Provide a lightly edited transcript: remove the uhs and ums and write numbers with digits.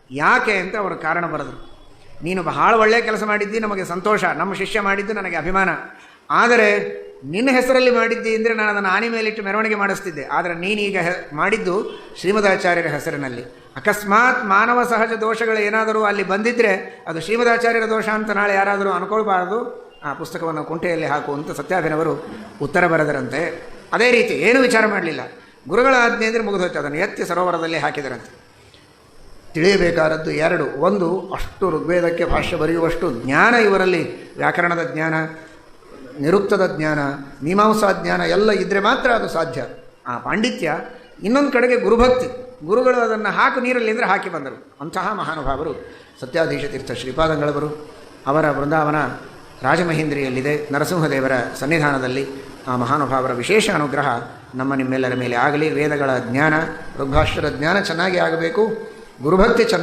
ಯಾಕೆ ಅಂತ ಅವರು ಕಾರಣ ಬರೆದರು. ನೀನು ಬಹಳ ಒಳ್ಳೆಯ ಕೆಲಸ ಮಾಡಿದ್ದಿ, ನಮಗೆ ಸಂತೋಷ, ನಮ್ಮ ಶಿಷ್ಯ ಮಾಡಿದ್ದು ನನಗೆ ಅಭಿಮಾನ. ಆದರೆ ನಿನ್ನ ಹೆಸರಲ್ಲಿ ಮಾಡಿದ್ದಿ ಅಂದರೆ ನಾನು ಅದನ್ನು ಆನೆ ಮೇಲಿಟ್ಟು ಮೆರವಣಿಗೆ ಮಾಡಿಸ್ತಿದ್ದೆ. ಆದರೆ ನೀನೀಗ ಮಾಡಿದ್ದು ಶ್ರೀಮದಾಚಾರ್ಯರ ಹೆಸರಿನಲ್ಲಿ. ಅಕಸ್ಮಾತ್ ಮಾನವ ಸಹಜ ದೋಷಗಳು ಏನಾದರೂ ಅಲ್ಲಿ ಬಂದಿದ್ದರೆ ಅದು ಶ್ರೀಮದಾಚಾರ್ಯರ ದೋಷ ಅಂತ ನಾಳೆ ಯಾರಾದರೂ ಅನ್ಕೊಳ್ಬಾರ್ದು, ಆ ಪುಸ್ತಕವನ್ನು ಕುಂಟೆಯಲ್ಲಿ ಹಾಕುವಂತ ಸತ್ಯಾಭಿನವರು ಉತ್ತರ ಬರೆದರಂತೆ. ಅದೇ ರೀತಿ ಏನೂ ವಿಚಾರ ಮಾಡಲಿಲ್ಲ. ಗುರುಗಳ ಆಜ್ಞೆ ಅಂದರೆ ಮುಗಿದೋಯ್ತು, ಅದನ್ನು ಎತ್ತಿ ಸರೋವರದಲ್ಲಿ ಹಾಕಿದರಂತೆ. ತಿಳಿಯಬೇಕಾದದ್ದು ಎರಡು. ಒಂದು, ಅಷ್ಟು ಋಗ್ವೇದಕ್ಕೆ ಭಾಷ್ಯ ಬರೆಯುವಷ್ಟು ಜ್ಞಾನ ಇವರಲ್ಲಿ, ವ್ಯಾಕರಣದ ಜ್ಞಾನ, ನಿರುಕ್ತದ ಜ್ಞಾನ, ಮೀಮಾಂಸಾ ಜ್ಞಾನ ಎಲ್ಲ ಇದ್ದರೆ ಮಾತ್ರ ಅದು ಸಾಧ್ಯ, ಆ ಪಾಂಡಿತ್ಯ. ಇನ್ನೊಂದು ಕಡೆಗೆ ಗುರುಭಕ್ತಿ, ಗುರುಗಳು ಅದನ್ನು ಹಾಕು ನೀರಲ್ಲಿ ಅಂದರೆ ಹಾಕಿ ಬಂದರು. ಅಂತಹ ಮಹಾನುಭಾವರು ಸತ್ಯಾಧೀಶ ತೀರ್ಥ ಶ್ರೀಪಾದಂಗಳವರು. ಅವರ ಬೃಂದಾವನ ರಾಜಮಹೇಂದ್ರಿಯಲ್ಲಿದೆ, ನರಸಿಂಹದೇವರ ಸನ್ನಿಧಾನದಲ್ಲಿ. ಆ ಮಹಾನುಭಾವರ ವಿಶೇಷ ಅನುಗ್ರಹ ನಿಮ್ಮೆಲ್ಲರ ಮೇಲೆ ಆಗಲಿ. ವೇದಗಳ ಜ್ಞಾನ, ಋಗ್ಭಾಷ್ಯದ ಜ್ಞಾನ ಚೆನ್ನಾಗಿ ಆಗಬೇಕು, ಗುರುಭಕ್ತಿ ಚೆನ್ನಾಗಿ